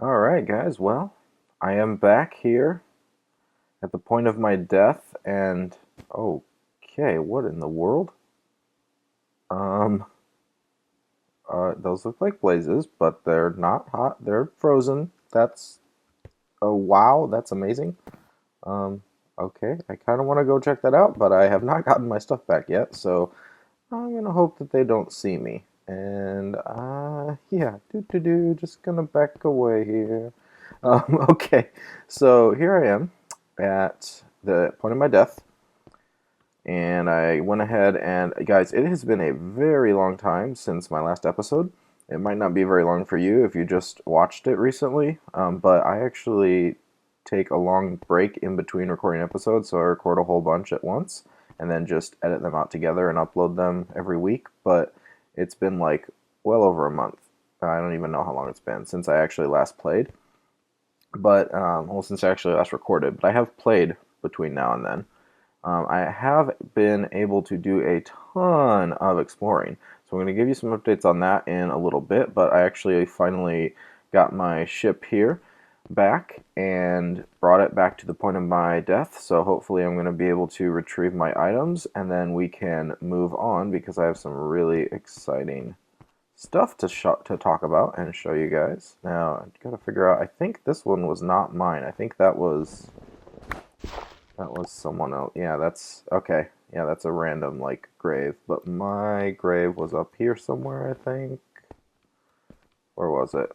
Alright guys, well, I am back here at the point of my death, and okay, what in the world? Um, those look like blazes, but they're not hot, they're frozen. That's, oh wow, that's amazing. Um, okay, I kind of want to go check that out, but I have not gotten my stuff back yet, so I'm gonna hope that they don't see me. And, yeah, just gonna back away here. Okay, so here I am at the point of my death, and I went ahead and, guys, it has been a very long time since my last episode. It might not be very long for you if you just watched it recently, but I actually take a long break in between recording episodes, so I record a whole bunch at once and then just edit them out together and upload them every week. But it's been like well over a month. I don't even know how long it's been since I actually last played. But, well, since I actually last recorded, but I have played between now and then. I have been able to do a ton of exploring. So I'm going to give you some updates on that in a little bit, but I actually finally got my ship here back and brought it back to the point of my death. So hopefully I'm going to be able to retrieve my items and then we can move on because I have some really exciting stuff to talk about and show you guys. Now, I've got to figure out, I think this one was not mine. I think that was someone else. Yeah, that's okay. Yeah, that's a random like grave, but my grave was up here somewhere, I think. Where was it?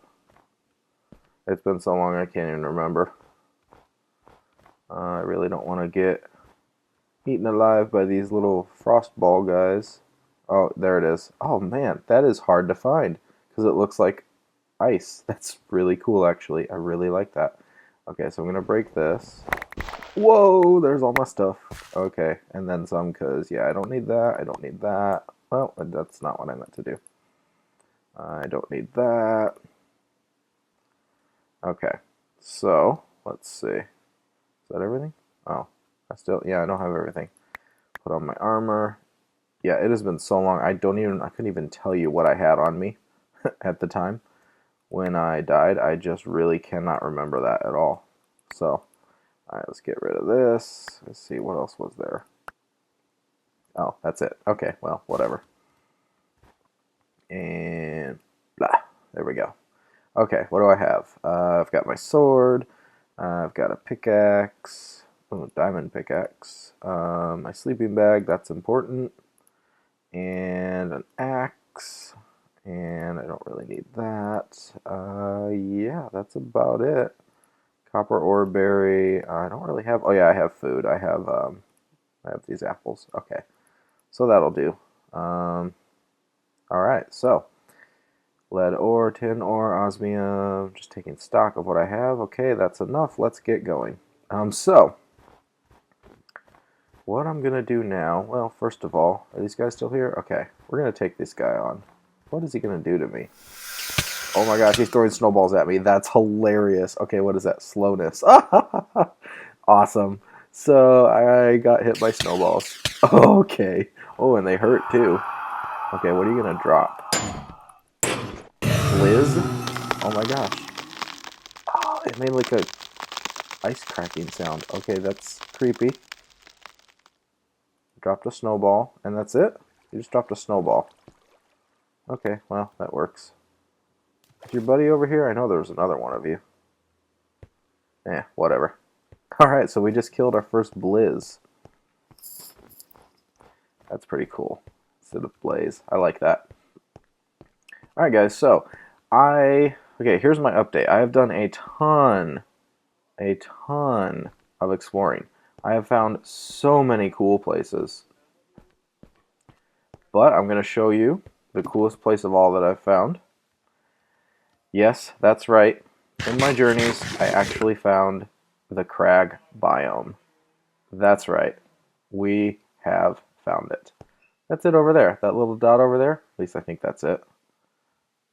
It's been so long I can't even remember. I really don't want to get eaten alive by these little frostball guys. Oh, there it is. Oh man, that is hard to find because it looks like ice. That's really cool, actually. I really like that. Okay, so I'm gonna break this. Whoa, there's all my stuff. Okay, and then some, because, yeah, I don't need that. I don't need that. Well, that's not what I meant to do. I don't need that. Okay, so let's see. Is that everything? Oh, yeah, I don't have everything. Put on my armor. Yeah, it has been so long. I couldn't even tell you what I had on me at the time when I died. I just really cannot remember that at all. So, alright, let's get rid of this. Let's see, what else was there? Oh, that's it. Okay, well, whatever. And blah. There we go. Okay, what do I have? I've got my sword. I've got a pickaxe. Oh, diamond pickaxe. My sleeping bag, that's important. And an axe. And I don't really need that. Yeah, that's about it. Copper ore berry. I don't really have. Oh yeah, I have food. I have these apples. Okay, so that'll do. All right, so lead ore, tin ore, osmium. Just taking stock of what I have. Okay, that's enough. Let's get going. So what I'm gonna do now? Well, first of all, are these guys still here? Okay, we're gonna take this guy on. What is he gonna do to me? Oh my gosh, he's throwing snowballs at me. That's hilarious. Okay, what is that? Slowness. Awesome. So I got hit by snowballs. Okay. Oh, and they hurt too. Okay, what are you gonna drop? Blizz? Oh my gosh. Oh, it made like a ice cracking sound. Okay, that's creepy. Dropped a snowball, and that's it? You just dropped a snowball. Okay, well, that works. Is your buddy over here? I know there was another one of you. Whatever. Alright, so we just killed our first Blizz. That's pretty cool. Instead of Blaze. I like that. Alright guys, so okay, here's my update. I have done a ton of exploring. I have found so many cool places. But I'm going to show you the coolest place of all that I've found. Yes, that's right. In my journeys, I actually found the crag biome. That's right. We have found it. That's it over there. That little dot over there. At least I think that's it.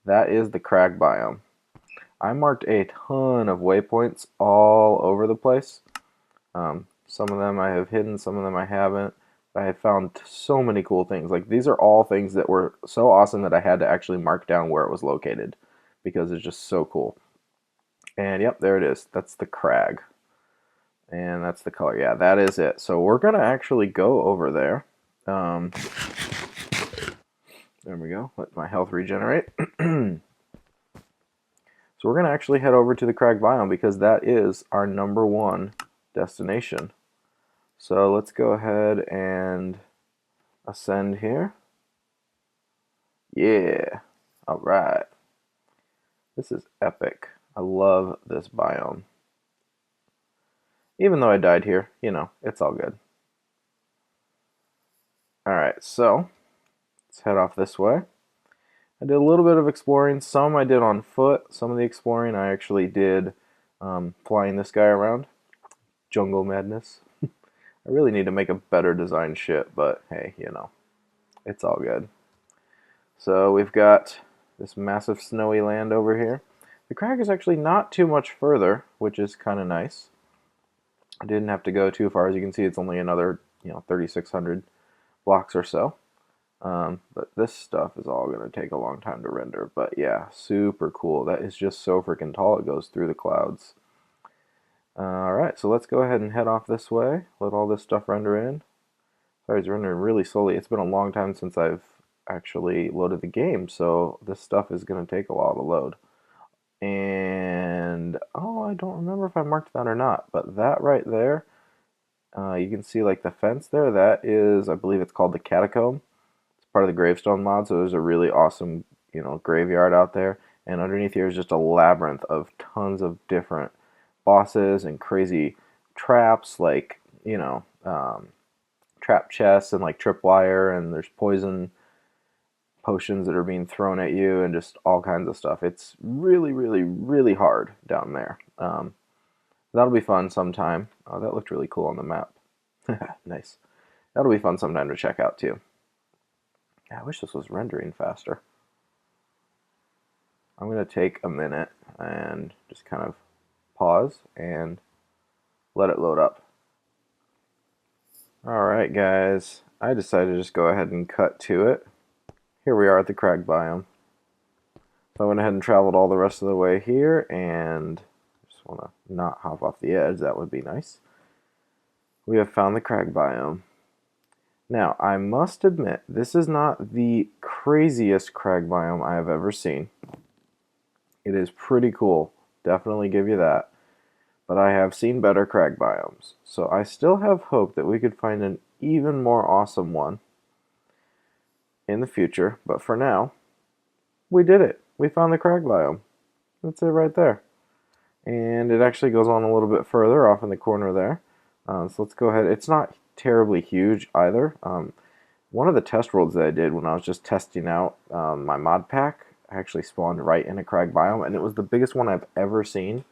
That is the crag biome. I marked a ton of waypoints all over the place. Some of them I have hidden, some of them I haven't. I have found so many cool things. Like, these are all things that were so awesome that I had to actually mark down where it was located because it's just so cool. And yep, there it is. That's the crag. And that's the color. Yeah, that is it. So we're going to actually go over there. There we go. Let my health regenerate. So we're going to actually head over to the crag biome because that is our #1 destination. So let's go ahead and ascend here. Yeah. All right. This is epic. I love this biome. Even though I died here, you know, it's all good. Alright, so let's head off this way. I did a little bit of exploring. Some I did on foot. Some of the exploring I actually did flying this guy around. Jungle madness. I really need to make a better design ship, but hey, you know, it's all good. So we've got this massive snowy land over here. The crag is actually not too much further, which is kind of nice. I didn't have to go too far. As you can see, it's only another 3,600 blocks or so. But this stuff is all going to take a long time to render. But yeah, super cool. That is just so freaking tall. It goes through the clouds. Alright, so let's go ahead and head off this way. Let all this stuff render in. Sorry, it's rendering really slowly. It's been a long time since I've actually loaded the game, so this stuff is going to take a while to load. And, oh, I don't remember if I marked that or not, but that right there, you can see like the fence there, that is, I believe it's called the Catacomb. It's part of the GraveStone mod, so there's a really awesome, graveyard out there. And underneath here is just a labyrinth of tons of different bosses and crazy traps, like, trap chests and like tripwire, and there's poison potions that are being thrown at you and just all kinds of stuff. It's really, really, really hard down there. That'll be fun sometime. Oh, that looked really cool on the map. Nice. That'll be fun sometime to check out too. Yeah, I wish this was rendering faster. I'm going to take a minute and just kind of pause and let it load up. Alright guys, I decided to just go ahead and cut to it. Here we are at the crag biome. So I went ahead and traveled all the rest of the way here, and just want to not hop off the edge. That would be nice. We have found the crag biome. Now, I must admit, this is not the craziest crag biome I have ever seen. It is pretty cool. Definitely give you that. But I have seen better crag biomes. So I still have hope that we could find an even more awesome one in the future. But for now, we did it. We found the crag biome. That's it right there. And it actually goes on a little bit further off in the corner there. So let's go ahead. It's not terribly huge either. One of the test worlds that I did when I was just testing out my mod pack, I actually spawned right in a crag biome, and it was the biggest one I've ever seen.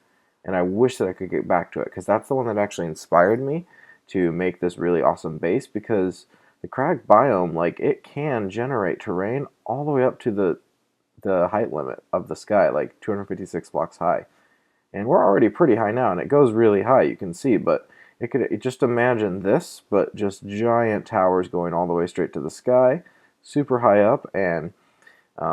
And I wish that I could get back to it, because that's the one that actually inspired me to make this really awesome base, because the crag biome, like, it can generate terrain all the way up to the height limit of the sky, like 256 blocks high. And we're already pretty high now, and it goes really high, you can see, but just imagine this, but just giant towers going all the way straight to the sky, super high up, and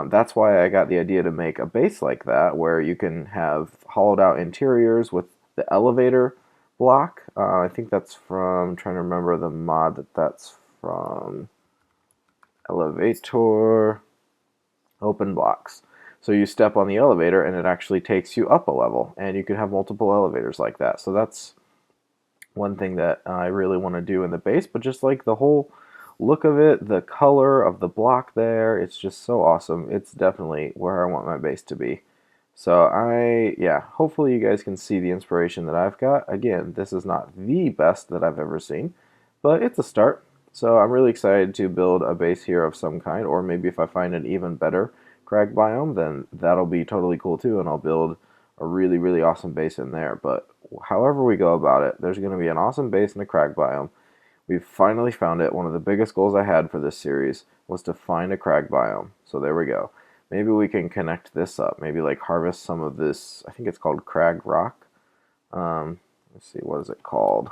that's why I got the idea to make a base like that, where you can have hollowed out interiors with the elevator block. I think that's from, I'm trying to remember the mod that's from, elevator, OpenBlocks. So you step on the elevator and it actually takes you up a level, and you can have multiple elevators like that. So that's one thing that I really want to do in the base, but just like the whole look of it, the color of the block there, it's just so awesome. It's definitely where I want my base to be. So yeah, hopefully you guys can see the inspiration that I've got. Again, this is not the best that I've ever seen, but it's a start. So I'm really excited to build a base here of some kind, or maybe if I find an even better crag biome, then that'll be totally cool too, and I'll build a really, really awesome base in there. But however we go about it, there's going to be an awesome base in the crag biome. We've finally found it. One of the biggest goals I had for this series was to find a crag biome. So there we go. Maybe we can connect this up. Maybe like harvest some of this, I think it's called crag rock. Let's see, what is it called?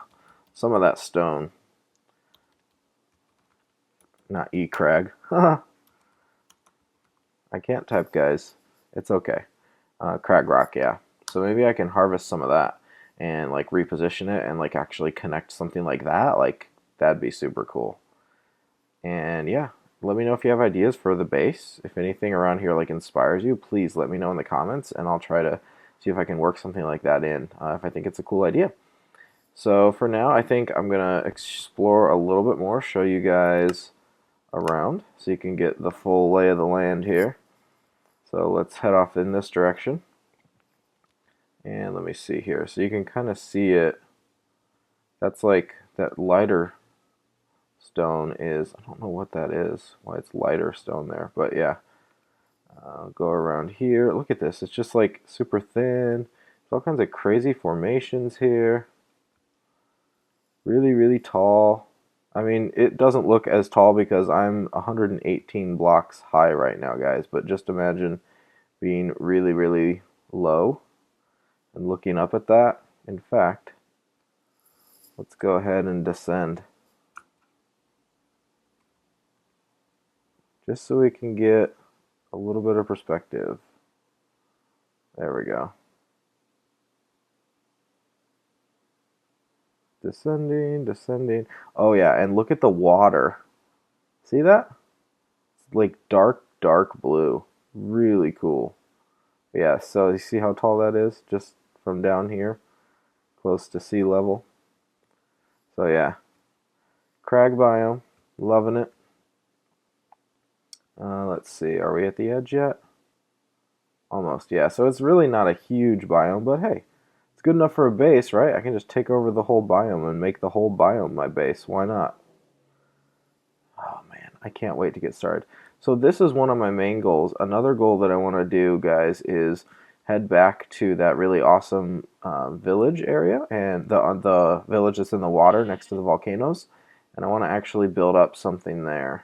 Some of that stone. Not E-crag. I can't type, guys. It's okay. Crag rock, yeah. so maybe I can harvest some of that and like reposition it and like actually connect something like that. Like that'd be super cool. And yeah, let me know if you have ideas for the base. If anything around here like inspires you, please let me know in the comments, and I'll try to see if I can work something like that in if I think it's a cool idea. So for now, I think I'm gonna explore a little bit more, show you guys around so you can get the full lay of the land here. So let's head off in this direction. And let me see here. So you can kind of see it. That's like that lighter stone is, I don't know what that is, why it's lighter stone there, but yeah. Go around here. Look at this. It's just like super thin. There's all kinds of crazy formations here. Really, really tall. I mean, it doesn't look as tall because I'm 118 blocks high right now, guys, but just imagine being really, really low and looking up at that. In fact, let's go ahead and descend, just so we can get a little bit of perspective. There we go. Descending, descending. Oh yeah, and look at the water. See that? It's like dark, dark blue. Really cool. Yeah, so you see how tall that is? Just from down here, close to sea level. So yeah, crag biome, loving it. Let's see, are we at the edge yet? Almost, yeah. So it's really not a huge biome, but hey, it's good enough for a base, right? I can just take over the whole biome and make the whole biome my base. Why not? Oh man, I can't wait to get started. So this is one of my main goals. Another goal that I want to do, guys, is head back to that really awesome village area, and the village that's in the water next to the volcanoes. And I want to actually build up something there.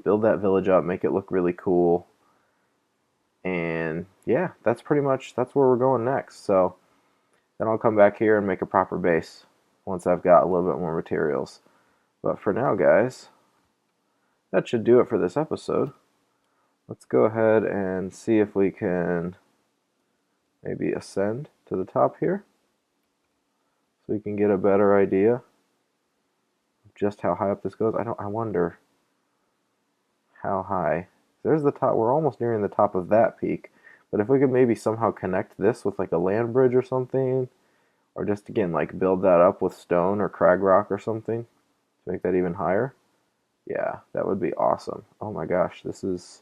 Build that village up, make it look really cool. And yeah, that's pretty much, that's where we're going next. So then I'll come back here and make a proper base once I've got a little bit more materials. But for now, guys, that should do it for this episode. Let's go ahead and see if we can maybe ascend to the top here so we can get a better idea of just how high up this goes. I wonder how high. There's the top. We're almost nearing the top of that peak. But if we could maybe somehow connect this with like a land bridge or something, or just again like build that up with stone or crag rock or something to make that even higher, yeah, that would be awesome. Oh my gosh, this is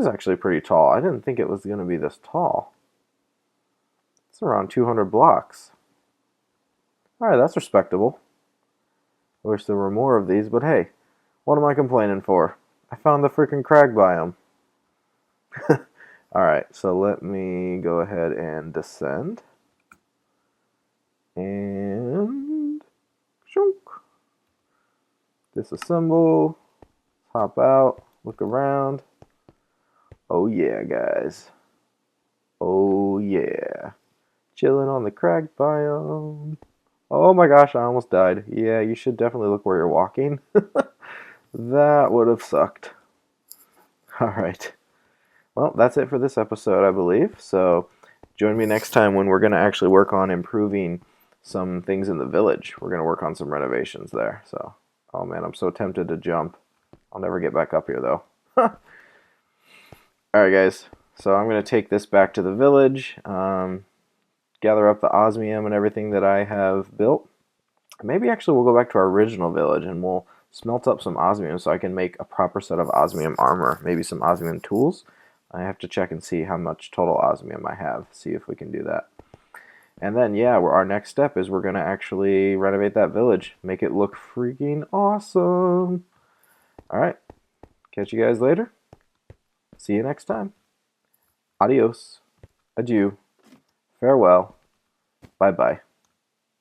actually pretty tall. I didn't think it was going to be this tall. It's around 200 blocks. Alright, that's respectable. I wish there were more of these, but hey, what am I complaining for? I found the freaking crag biome. Alright, so let me go ahead and descend. And shunk. Disassemble. Hop out. Look around. Oh yeah, guys. Oh yeah. Chilling on the crag biome. Oh my gosh, I almost died. Yeah, you should definitely look where you're walking. That would have sucked. Alright. Well, that's it for this episode, I believe. So join me next time when we're going to actually work on improving some things in the village. We're going to work on some renovations there. So, oh man, I'm so tempted to jump. I'll never get back up here though. Alright guys, so I'm going to take this back to the village, gather up the osmium and everything that I have built. Maybe actually we'll go back to our original village and we'll smelt up some osmium so I can make a proper set of osmium armor, maybe some osmium tools. I have to check and see how much total osmium I have, see if we can do that. And then, yeah, our next step is we're going to actually renovate that village, make it look freaking awesome. Alright, catch you guys later. See you next time. Adios. Adieu. Farewell. Bye-bye.